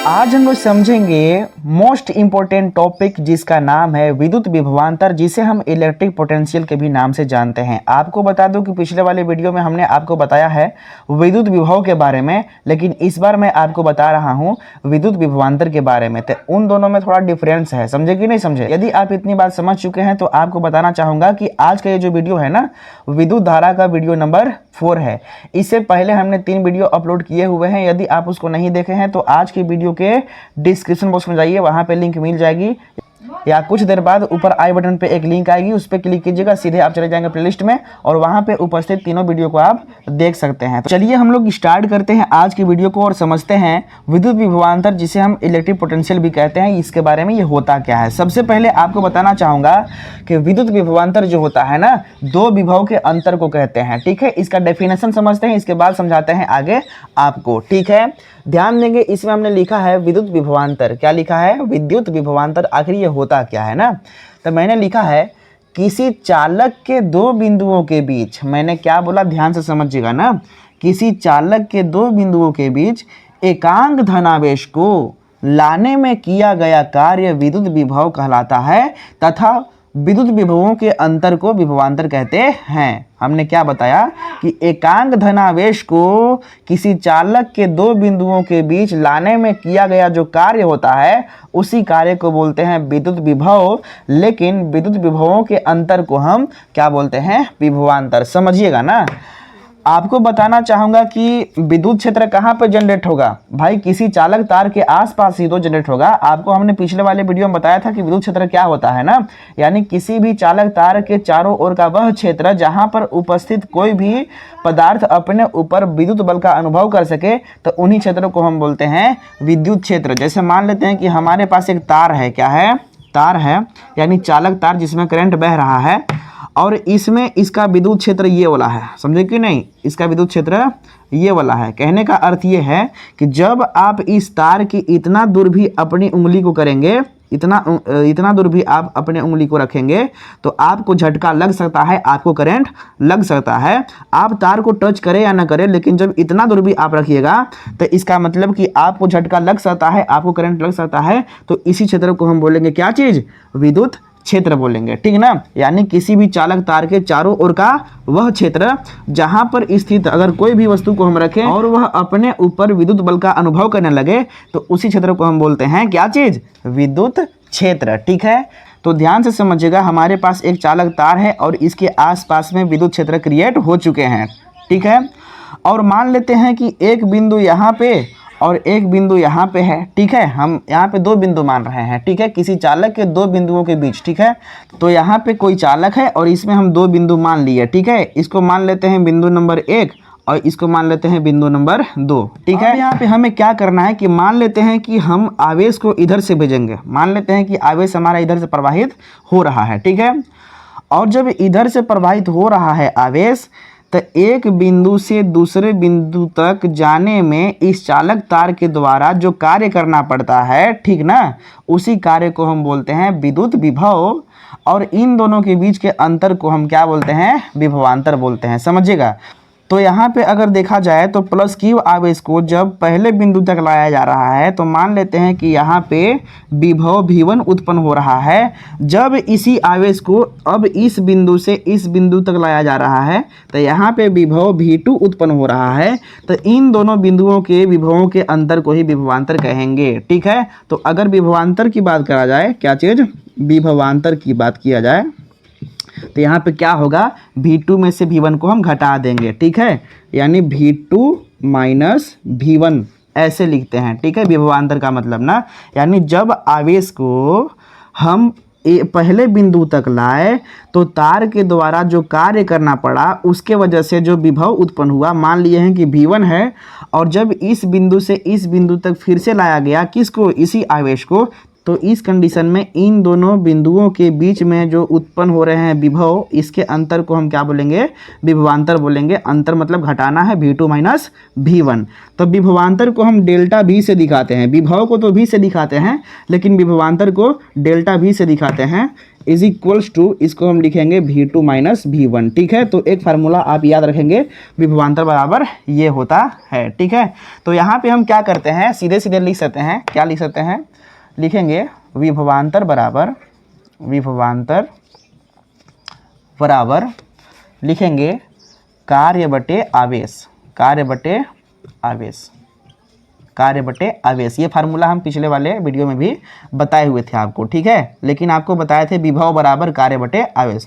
आज हम लोग समझेंगे मोस्ट इम्पोर्टेंट टॉपिक जिसका नाम है विद्युत विभवांतर, जिसे हम इलेक्ट्रिक पोटेंशियल के भी नाम से जानते हैं। आपको बता दूं कि पिछले वाले वीडियो में हमने आपको बताया है विद्युत विभव के बारे में, लेकिन इस बार मैं आपको बता रहा हूं विद्युत विभवांतर के बारे में। तो उन दोनों में थोड़ा डिफरेंस है, समझे कि नहीं समझे। यदि आप इतनी बात समझ चुके हैं तो आपको बताना चाहूँगा कि आज का ये जो वीडियो है ना, विद्युत धारा का वीडियो नंबर 4 है। इससे पहले हमने 3 वीडियो अपलोड किए हुए हैं। यदि आप उसको नहीं देखे हैं तो आज की वीडियो के डिस्क्रिप्शन बॉक्स में जाइए, वहां पे लिंक मिल जाएगी, या कुछ देर बाद ऊपर आई बटन पे एक लिंक आएगी, उस पर क्लिक कीजिएगा, सीधे आप चले जाएंगे प्लेलिस्ट में और वहां पे उपस्थित तीनों वीडियो को आप देख सकते हैं। तो चलिए हम लोग स्टार्ट करते हैं आज की वीडियो को और समझते हैं विद्युत विभवांतर, जिसे हम इलेक्ट्रिक पोटेंशियल भी कहते हैं, इसके बारे में ये होता क्या है। सबसे पहले आपको बताना चाहूंगा कि विद्युत विभवांतर जो होता है ना, दो विभव के अंतर को कहते हैं। ठीक है, इसका डेफिनेशन समझते हैं, इसके बाद समझाते हैं आगे आपको। ठीक है, ध्यान देंगे, इसमें हमने लिखा है विद्युत विभवांतर। क्या लिखा है? विद्युत विभवांतर। आखिर ये होता क्या है ना, तो मैंने लिखा है किसी चालक के दो बिंदुओं के बीच, मैंने क्या बोला ध्यान से समझिएगा ना, किसी चालक के दो बिंदुओं के बीच एकांक धनावेश को लाने में किया गया कार्य विद्युत विभव कहलाता है, तथा विद्युत विभवों के अंतर को विभवांतर कहते हैं। हमने क्या बताया कि एकांक धनावेश को किसी चालक के दो बिंदुओं के बीच लाने में किया गया जो कार्य होता है, उसी कार्य को बोलते हैं विद्युत विभव। लेकिन विद्युत विभवों के अंतर को हम क्या बोलते हैं? विभवांतर। समझिएगा ना। आपको बताना चाहूंगा कि विद्युत क्षेत्र कहाँ पे जनरेट होगा? भाई किसी चालक तार के आसपास ही तो जनरेट होगा। आपको हमने पिछले वाले वीडियो में बताया था कि विद्युत क्षेत्र क्या होता है ना, यानी किसी भी चालक तार के चारों ओर का वह क्षेत्र जहां पर उपस्थित कोई भी पदार्थ अपने ऊपर विद्युत बल का अनुभव कर सके, तो उन्हीं क्षेत्रों को हम बोलते हैं विद्युत क्षेत्र। जैसे मान लेते हैं कि हमारे पास एक तार है, क्या है? तार है, यानी चालक तार जिसमें करंट बह रहा है, और इसमें इसका विद्युत क्षेत्र ये वाला है, समझे कि नहीं? इसका विद्युत क्षेत्र ये वाला है। कहने का अर्थ ये है कि जब आप इस तार की इतना दूर भी अपनी उंगली को करेंगे, इतना दूर भी आप अपने उंगली को रखेंगे, तो आपको झटका लग सकता है, आपको करंट लग सकता है। आप तार को टच करें या ना करें, लेकिन जब इतना दूर भी आप रखिएगा तो इसका मतलब कि आपको झटका लग सकता है, आपको करंट लग सकता है। तो इसी क्षेत्र को हम बोलेंगे क्या चीज? विद्युत क्षेत्र बोलेंगे। ठीक ना, यानी किसी भी चालक तार के चारों ओर का वह क्षेत्र जहां पर स्थित अगर कोई भी वस्तु को हम रखें और वह अपने ऊपर विद्युत बल का अनुभव करने लगे, तो उसी क्षेत्र को हम बोलते हैं क्या चीज? विद्युत क्षेत्र। ठीक है, तो ध्यान से समझिएगा, हमारे पास एक चालक तार है और इसके आसपास में विद्युत क्षेत्र क्रिएट हो चुके हैं। ठीक है, और मान लेते हैं कि एक बिंदु यहाँ पे और एक बिंदु यहाँ पे है। ठीक है, हम यहाँ पे दो बिंदु मान रहे हैं। ठीक है, किसी चालक के दो बिंदुओं के बीच। ठीक है, तो यहाँ पे कोई चालक है और इसमें हम दो बिंदु मान लिए। ठीक है, इसको मान लेते हैं बिंदु नंबर 1 और इसको मान लेते हैं बिंदु नंबर 2। ठीक है, यहाँ पे हमें क्या करना है कि मान लेते हैं कि हम आवेश को इधर से भेजेंगे। मान लेते हैं कि आवेश हमारा इधर से प्रवाहित हो रहा है। ठीक है, और जब इधर से प्रवाहित हो रहा है आवेश, तो एक बिंदु से दूसरे बिंदु तक जाने में इस चालक तार के द्वारा जो कार्य करना पड़ता है, ठीक ना, उसी कार्य को हम बोलते हैं विद्युत विभव। और इन दोनों के बीच के अंतर को हम क्या बोलते हैं? विभवांतर बोलते हैं। समझिएगा। तो यहाँ पे अगर देखा जाए तो प्लस क्यू आवेश को जब पहले बिंदु तक लाया जा रहा है, तो मान लेते हैं कि यहाँ पे विभव V1 उत्पन्न हो रहा है। जब इसी आवेश को अब इस बिंदु से इस बिंदु तक लाया जा रहा है, तो यहाँ पे विभव V2 उत्पन्न हो रहा है। तो इन दोनों बिंदुओं के विभवों के अंतर को ही विभवांतर कहेंगे। ठीक है, तो अगर विभवांतर की बात करा जाए, क्या चीज? विभवांतर की बात किया जाए, तो यहाँ पे क्या होगा? V2 में से V1 को हम घटा देंगे। ठीक है, यानी V2 माइनस V1 ऐसे लिखते हैं। ठीक है, विभवांतर का मतलब ना, यानी जब आवेश को हम पहले बिंदु तक लाए तो तार के द्वारा जो कार्य करना पड़ा उसके वजह से जो विभव उत्पन्न हुआ, मान लिए हैं कि V1 है, और जब इस बिंदु से इस बिंदु तक फिर से लाया गया, किसको? इसी आवेश को, तो इस कंडीशन में इन दोनों बिंदुओं के बीच में जो उत्पन्न हो रहे हैं विभव, इसके अंतर को हम क्या बोलेंगे, विभवांतर बोलेंगे। अंतर मतलब घटाना है, V2 माइनस V1। तो विभवांतर को हम डेल्टा V से दिखाते हैं, विभव को तो V से दिखाते हैं लेकिन विभवांतर को डेल्टा V से दिखाते हैं, इज इक्वल्स टू, इसको हम लिखेंगे V2 माइनस V1। ठीक है, तो एक फार्मूला आप याद रखेंगे, विभवांतर बराबर ये होता है। ठीक है, तो यहाँ पे हम क्या करते हैं, सीधे सीधे लिख सकते हैं, क्या लिख सकते हैं, लिखेंगे विभवांतर बराबर लिखेंगे कार्य बटे आवेश। ये फार्मूला हम पिछले वाले वीडियो में भी बताए हुए थे आपको। ठीक है, लेकिन आपको बताए थे विभव बराबर कार्य बटे आवेश।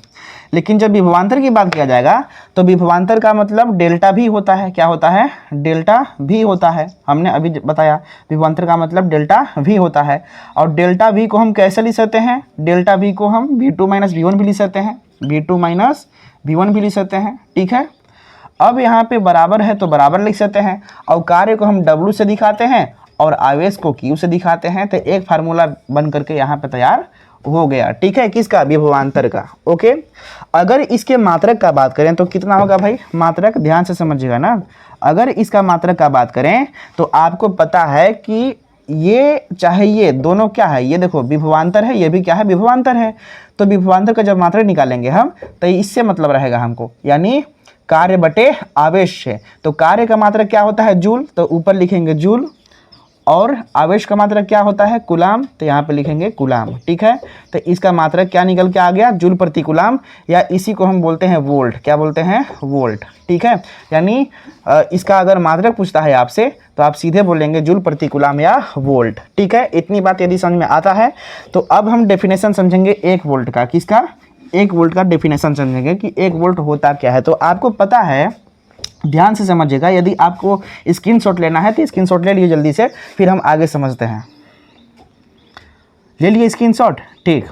लेकिन जब विभवांतर की बात किया जाएगा तो विभवांतर का मतलब डेल्टा भी होता है। क्या होता है, डेल्टा भी होता है। हमने अभी बताया विभवांतर का मतलब डेल्टा भी होता है। और डेल्टा भी को हम कैसे लिख सकते हैं, डेल्टा भी को हम V2 माइनस V1 भी लिख सकते हैं, V2 माइनस V1 भी लिख सकते हैं। ठीक है, अब यहाँ पे बराबर है तो बराबर लिख सकते हैं, और कार्य को हम W से दिखाते हैं और आवेश को Q से दिखाते हैं। तो एक फार्मूला बन करके यहाँ पे तैयार हो गया। ठीक है, किसका, विभवांतर का। ओके, अगर इसके मात्रक का बात करें तो कितना होगा भाई, मात्रक ध्यान से समझिएगा ना। अगर इसका मात्रक का बात करें तो आपको पता है कि ये चाहे ये दोनों क्या है, ये देखो विभवांतर है, ये भी क्या है, विभवांतर है। तो विभवांतर का जब मात्रक निकालेंगे हम तो इससे मतलब रहेगा हमको, यानी कार्य बटे आवेश है। तो कार्य का मात्रक क्या होता है, जूल, तो ऊपर लिखेंगे जूल, और आवेश का मात्रक क्या होता है, कूलाम, तो यहाँ पे लिखेंगे कूलाम। ठीक है, तो इसका मात्रक क्या निकल के आ गया, जूल प्रति कूलाम, या इसी को हम बोलते हैं वोल्ट। क्या बोलते हैं, वोल्ट। ठीक है, यानी इसका अगर मात्रक पूछता है आपसे तो आप सीधे बोलेंगे जूल प्रति कूलाम या वोल्ट। ठीक है, इतनी बात यदि समझ में आता है तो अब हम डेफिनेशन समझेंगे 1 वोल्ट का। किसका, 1 वोल्ट का डेफिनेशन समझेंगे कि 1 वोल्ट होता क्या है। तो आपको पता है, ध्यान से समझिएगा, यदि आपको स्क्रीनशॉट लेना है तो स्क्रीनशॉट ले लिए जल्दी से, फिर हम आगे समझते हैं। ले लिए स्क्रीनशॉट। ठीक,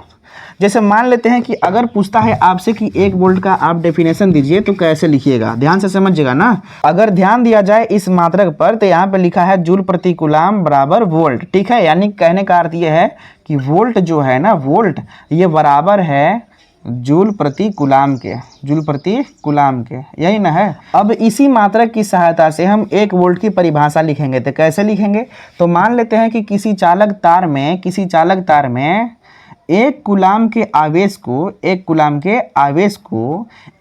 जैसे मान लेते हैं कि अगर पूछता है आपसे कि 1 वोल्ट का आप डेफिनेशन दीजिए तो कैसे लिखिएगा, ध्यान से समझिएगा ना। अगर ध्यान दिया जाए इस मात्रक पर तो यहाँ पे लिखा है जूल प्रति कूलाम बराबर वोल्ट। ठीक है, यानी कहने का अर्थ ये है कि वोल्ट जो है ना, वोल्ट ये बराबर है जूल प्रति कूलाम के, जूल प्रति कूलाम के, यही ना है। अब इसी मात्रक की सहायता से हम 1 वोल्ट की परिभाषा लिखेंगे। तो कैसे लिखेंगे, तो मान लेते हैं कि किसी चालक तार में 1 कूलाम के आवेश को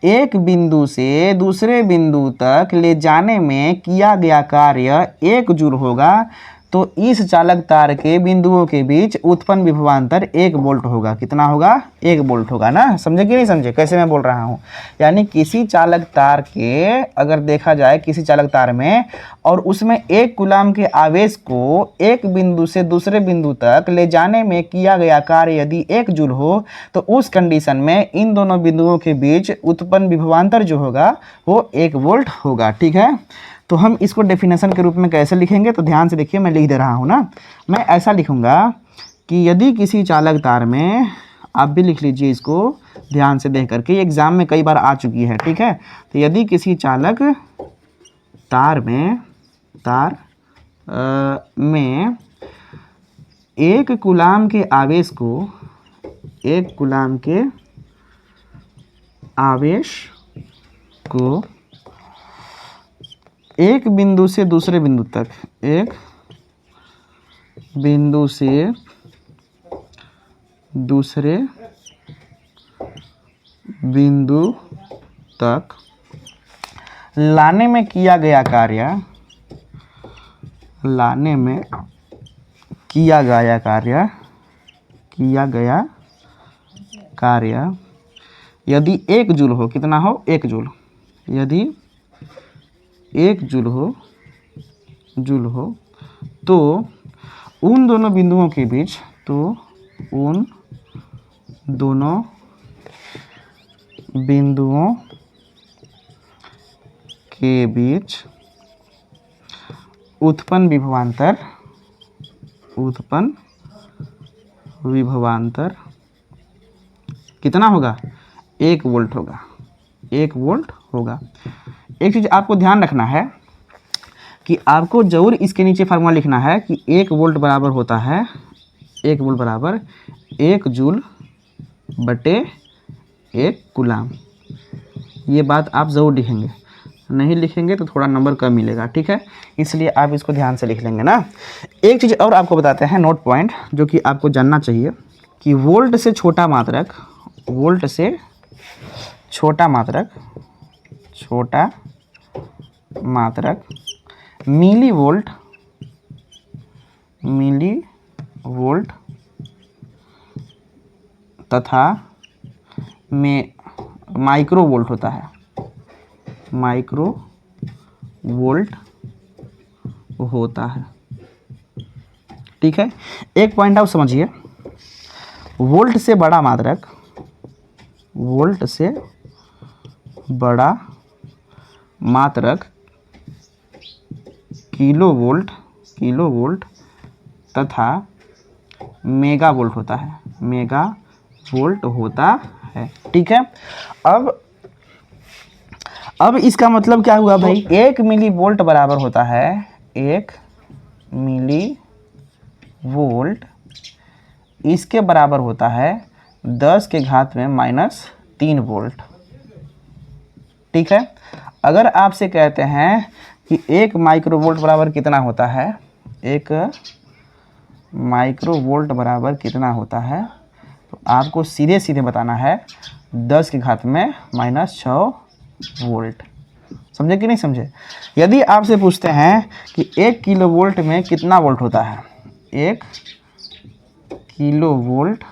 एक बिंदु से दूसरे बिंदु तक ले जाने में किया गया कार्य 1 जूल होगा। तो इस चालक तार के बिंदुओं के बीच उत्पन्न विभवांतर 1 वोल्ट होगा। कितना होगा, 1 वोल्ट होगा ना। समझे कि नहीं समझे कैसे मैं बोल रहा हूँ, यानी किसी चालक तार के, अगर देखा जाए किसी चालक तार में, और उसमें 1 कूलाम के आवेश को एक बिंदु से दूसरे बिंदु तक ले जाने में किया गया कार्य यदि 1 जूल हो तो उस कंडीशन में इन दोनों बिंदुओं के बीच उत्पन्न विभवांतर जो होगा वो 1 वोल्ट होगा। ठीक है, तो हम इसको डेफिनेशन के रूप में कैसे लिखेंगे, तो ध्यान से देखिए, मैं लिख दे रहा हूँ ना। मैं ऐसा लिखूँगा कि यदि किसी चालक तार में, आप भी लिख लीजिए इसको ध्यान से देख करके, एग्जाम में कई बार आ चुकी है। ठीक है, तो यदि किसी चालक तार में 1 कूलाम के आवेश को, 1 कूलाम के आवेश को एक बिंदु से दूसरे बिंदु तक, एक बिंदु से दूसरे बिंदु तक लाने में किया गया कार्य यदि 1 जूल हो, कितना हो, 1 जूल, यदि 1 जूल हो तो उन दोनों बिंदुओं के बीच, उत्पन्न विभवांतर कितना होगा, 1 वोल्ट होगा, 1 वोल्ट होगा। एक चीज़ आपको ध्यान रखना है कि आपको जरूर इसके नीचे फार्मूला लिखना है कि 1 वोल्ट बराबर होता है 1 मोल बराबर 1 जूल बटे 1 कूलाम। ये बात आप ज़रूर लिखेंगे, नहीं लिखेंगे तो थोड़ा नंबर कम मिलेगा, ठीक है, इसलिए आप इसको ध्यान से लिख लेंगे ना। एक चीज़ और आपको बताते हैं नोट पॉइंट जो कि आपको जानना चाहिए कि वोल्ट से छोटा मात्रक, वोल्ट से छोटा मात्रक, छोटा मात्रक मिली वोल्ट, मिली वोल्ट तथा में माइक्रो वोल्ट होता है, माइक्रो वोल्ट होता है, ठीक है। एक पॉइंट आप समझिए, वोल्ट से बड़ा मात्रक, वोल्ट से बड़ा मात्रक किलो वोल्ट, किलो वोल्ट तथा मेगा वोल्ट होता है, मेगा वोल्ट होता है, ठीक है। अब इसका मतलब क्या हुआ भाई, 1 मिली वोल्ट बराबर होता है, 1 मिली वोल्ट इसके बराबर होता है 10 के घात में -3 वोल्ट, ठीक है। अगर आपसे कहते हैं कि 1 माइक्रो वोल्ट बराबर कितना होता है, 1 माइक्रो वोल्ट बराबर कितना होता है, तो आपको सीधे सीधे बताना है 10 के घात में -6 वोल्ट। समझे कि नहीं समझे। यदि आपसे पूछते हैं कि 1 किलो वोल्ट में कितना वोल्ट होता है, 1 किलो वोल्ट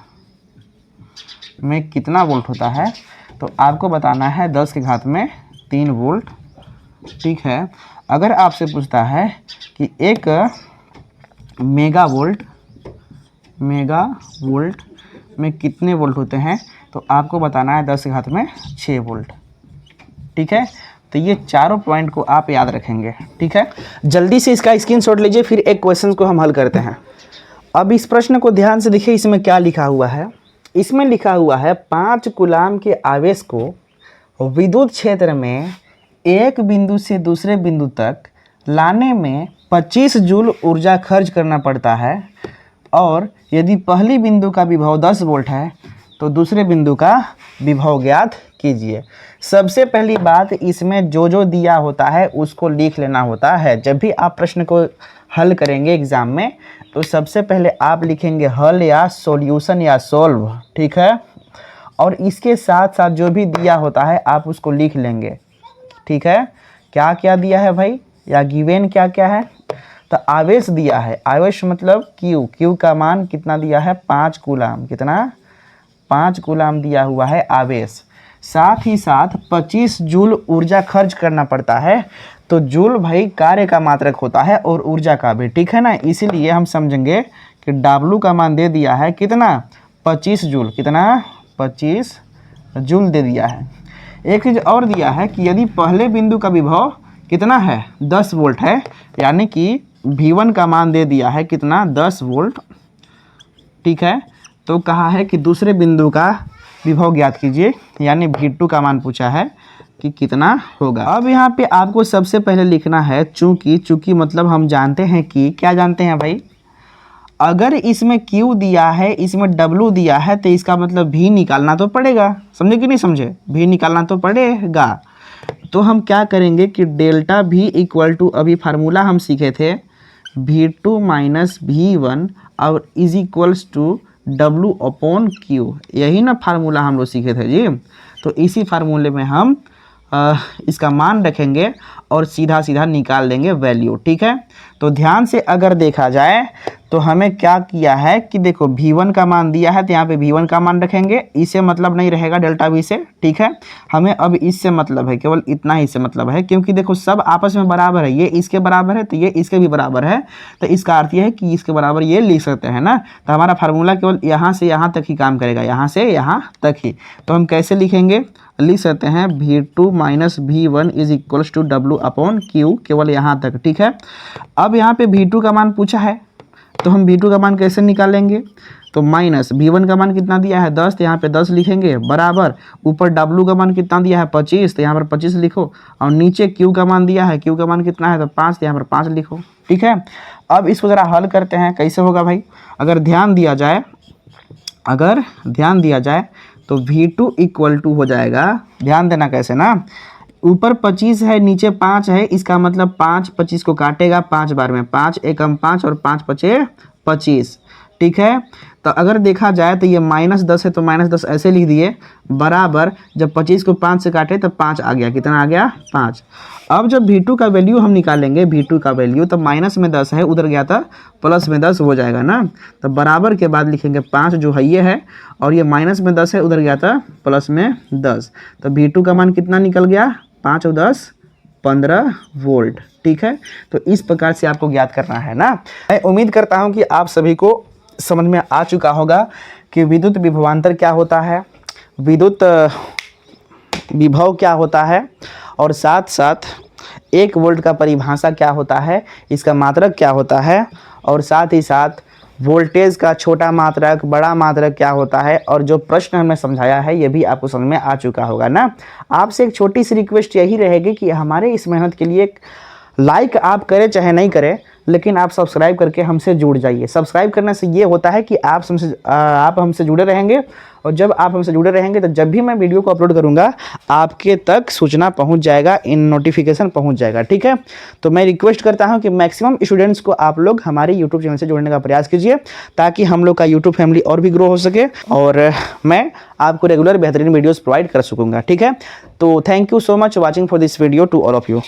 में कितना वोल्ट होता है, तो आपको बताना है 10 के घात में 3 वोल्ट, ठीक है। अगर आपसे पूछता है कि 1 मेगा वोल्ट, मेगा वोल्ट में कितने वोल्ट होते हैं, तो आपको बताना है 10 के घात में 6 वोल्ट, ठीक है। तो ये चारों पॉइंट को आप याद रखेंगे, ठीक है। जल्दी से इसका स्क्रीनशॉट लीजिए, फिर एक क्वेश्चन को हम हल करते हैं। अब इस प्रश्न को ध्यान से देखिए, इसमें क्या लिखा हुआ है। इसमें लिखा हुआ है 5 कूलाम के आवेश को विद्युत क्षेत्र में एक बिंदु से दूसरे बिंदु तक लाने में 25 जूल ऊर्जा खर्च करना पड़ता है, और यदि पहली बिंदु का विभव 10 वोल्ट है तो दूसरे बिंदु का विभव ज्ञात कीजिए। सबसे पहली बात, इसमें जो जो दिया होता है उसको लिख लेना होता है। जब भी आप प्रश्न को हल करेंगे एग्जाम में, तो सबसे पहले आप लिखेंगे हल या सॉल्यूशन या सॉल्व, ठीक है। और इसके साथ साथ जो भी दिया होता है आप उसको लिख लेंगे, ठीक है। क्या क्या दिया है भाई, या गिवेन क्या क्या है, तो आवेश दिया है, आवेश मतलब क्यू, क्यू का मान कितना दिया है 5 कूलाम, कितना 5 कूलाम दिया हुआ है आवेश। साथ ही साथ 25 जूल ऊर्जा खर्च करना पड़ता है। तो जूल भाई कार्य का मात्रक होता है और ऊर्जा का भी, ठीक है ना। इसीलिए हम समझेंगे कि W का मान दे दिया है कितना 25 जूल, कितना 25 जूल दे दिया है। एक चीज़ और दिया है कि यदि पहले बिंदु का विभव कितना है 10 वोल्ट है, यानी कि V1 का मान दे दिया है कितना 10 वोल्ट, ठीक है। तो कहा है कि दूसरे बिंदु का विभव ज्ञात कीजिए, यानी V2 का मान पूछा है कि कितना होगा। अब यहाँ पे आपको सबसे पहले लिखना है चूंकि, चूंकि मतलब हम जानते हैं कि, क्या जानते हैं भाई, अगर इसमें Q दिया है, इसमें W दिया है, तो इसका मतलब V निकालना तो पड़ेगा। समझे कि नहीं समझे, V निकालना तो पड़ेगा। तो हम क्या करेंगे कि डेल्टा V इक्वल टू, अभी फार्मूला हम सीखे थे V2 माइनस V1 और is equals to W upon Q, यही ना फार्मूला हम लोग सीखे थे जी। तो इसी फार्मूले में हम इसका मान रखेंगे और सीधा सीधा निकाल देंगे वैल्यू, ठीक है। तो ध्यान से अगर देखा जाए तो हमें क्या किया है कि देखो V1 का मान दिया है, तो यहाँ पे V1 का मान रखेंगे, इससे मतलब नहीं रहेगा डेल्टा V से, ठीक है। हमें अब इससे मतलब है, केवल इतना ही से मतलब है, क्योंकि देखो सब आपस में बराबर है, ये इसके बराबर है तो ये इसके भी बराबर है, तो इसका अर्थ ये है कि इसके बराबर ये लिख सकते हैं ना। तो हमारा फार्मूला केवल यहाँ से यहाँ तक ही काम करेगा, यहाँ से यहाँ तक ही। तो हम कैसे लिखेंगे, लिख सकते हैं V2 minus V1 is equals to W upon Q, केवल यहाँ तक, ठीक है। अब यहाँ पे V2 का मान पूछा है, तो हम V2 का मान कैसे निकालेंगे, तो माइनस V1 का मान कितना दिया है 10, तो यहाँ पे 10 लिखेंगे, बराबर ऊपर W का मान कितना दिया है 25, तो यहाँ पर 25 लिखो, और नीचे Q का मान दिया है, Q का मान कितना है तो 5, तो यहाँ पर 5 लिखो। ठीक है, अब इसको ज़रा हल करते हैं, कैसे होगा भाई। अगर ध्यान दिया जाए तो V2 इक्वल टू हो जाएगा, ध्यान देना कैसे ना, ऊपर 25 है नीचे 5 है, इसका मतलब 5 25 को काटेगा 5 बार में, 5 एकम 5 और 5 पचे 25। ठीक है, तो अगर देखा जाए तो ये -10 है तो -10 ऐसे लिख दिए, बराबर जब 25 को 5 से काटे तो 5 आ गया, कितना आ गया 5। अब जब V2 का वैल्यू हम निकालेंगे, V2 का वैल्यू तो माइनस में 10 है, उधर गया था प्लस में 10 हो जाएगा ना, तो बराबर के बाद लिखेंगे 5 जो है ये है, और ये माइनस में 10 है, उधर गया था प्लस में 10, तो V2 का मान कितना निकल गया 5 और 10 15 वोल्ट। ठीक है, तो इस प्रकार से आपको ज्ञात करना है ना। मैं उम्मीद करता हूँ कि आप सभी को समझ में आ चुका होगा कि विद्युत विभवांतर क्या होता है, विद्युत विभव क्या होता है, और साथ साथ 1 वोल्ट का परिभाषा क्या होता है, इसका मात्रक क्या होता है, और साथ ही साथ वोल्टेज का छोटा मात्रक बड़ा मात्रक क्या होता है, और जो प्रश्न हमने समझाया है ये भी आपको समझ में आ चुका होगा ना। आपसे एक छोटी सी रिक्वेस्ट यही रहेगी कि हमारे इस मेहनत के लिए लाइक आप करें चाहे नहीं करें, लेकिन आप सब्सक्राइब करके हमसे जुड़ जाइए। सब्सक्राइब करने से ये होता है कि आप हमसे जुड़े रहेंगे, और जब आप हमसे जुड़े रहेंगे तो जब भी मैं वीडियो को अपलोड करूंगा आपके तक सूचना पहुंच जाएगा, इन नोटिफिकेशन पहुंच जाएगा। ठीक है, तो मैं रिक्वेस्ट करता हूं कि मैक्सिमम स्टूडेंट्स को आप लोग हमारे यूट्यूब चैनल से जोड़ने का प्रयास कीजिए, ताकि हम लोग का यूट्यूब फैमिली और भी ग्रो हो सके, और मैं आपको रेगुलर बेहतरीन वीडियोज़ प्रोवाइड कर सकूँगा। ठीक है, तो thank you so much watching for this video to all of you.